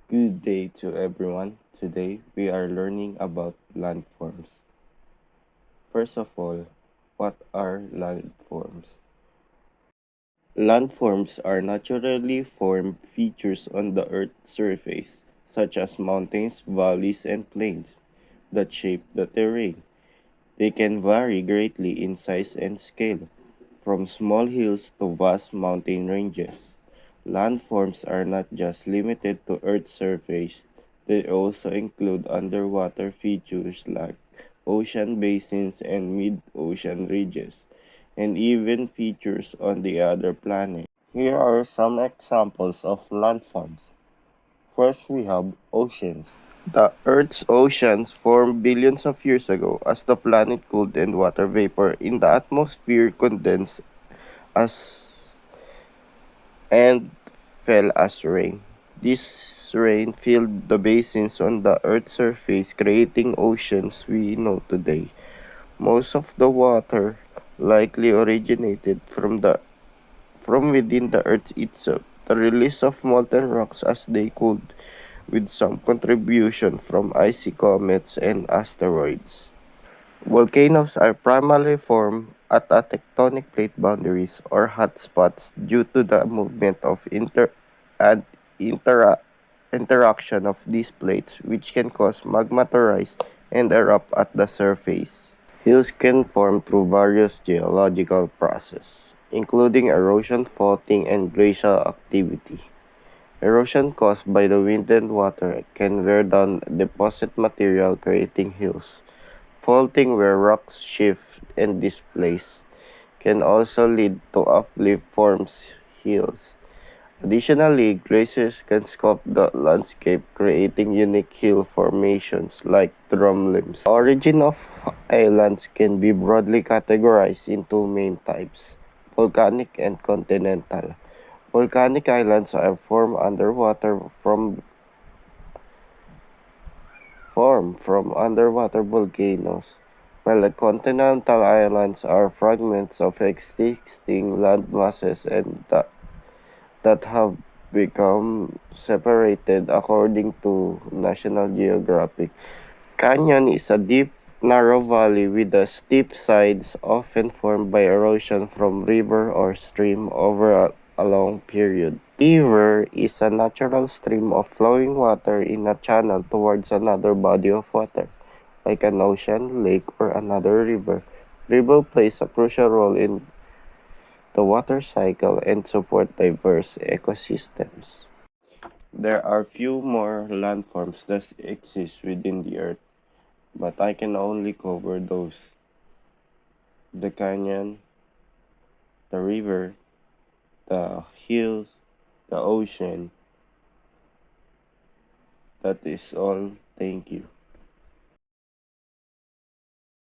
Good day to everyone. Today we are learning about landforms. First of all, what are landforms? Landforms are naturally formed features on the Earth's surface, such as mountains, valleys, and plains, that shape the terrain. They can vary greatly in size and scale, from small hills to vast mountain ranges. Landforms are not just limited to Earth's surface, they also include underwater features like ocean basins and mid-ocean ridges, and even features on the other planets. Here are some examples of landforms. First, we have oceans. The Earth's oceans formed billions of years ago as the planet cooled and water vapor in the atmosphere condensed as and fell as rain. This rain filled the basins on the Earth's surface, creating oceans we know today. Most of the water likely originated from within the Earth itself. The release of molten rocks as they cooled, with some contribution from icy comets and asteroids. Volcanoes are primarily formed at a tectonic plate boundaries or hotspots due to the movement of and intera- interaction of these plates, which can cause magma to rise and erupt at the surface. Hills can form through various geological processes, including erosion, faulting, and glacial activity. Erosion caused by the wind and water can wear down deposit material, creating hills. Faulting, where rocks shift and displace, can also lead to uplift forms hills. Additionally, glaciers can sculpt the landscape, creating unique hill formations like drumlins. The origin of islands can be broadly categorized into main types: volcanic and continental. Volcanic islands are formed underwater from underwater volcanoes, while the continental islands are fragments of existing land masses that have become separated according to National Geographic. Canyon is a deep, narrow valley with the steep sides often formed by erosion from river or stream over a long period. River is a natural stream of flowing water in a channel towards another body of water, like an ocean, lake, or another river. River plays a crucial role in the water cycle and support diverse ecosystems. There are few more landforms that exist within the Earth, but I can only cover those: the canyon, the river, the hills, the ocean. That is all. Thank you.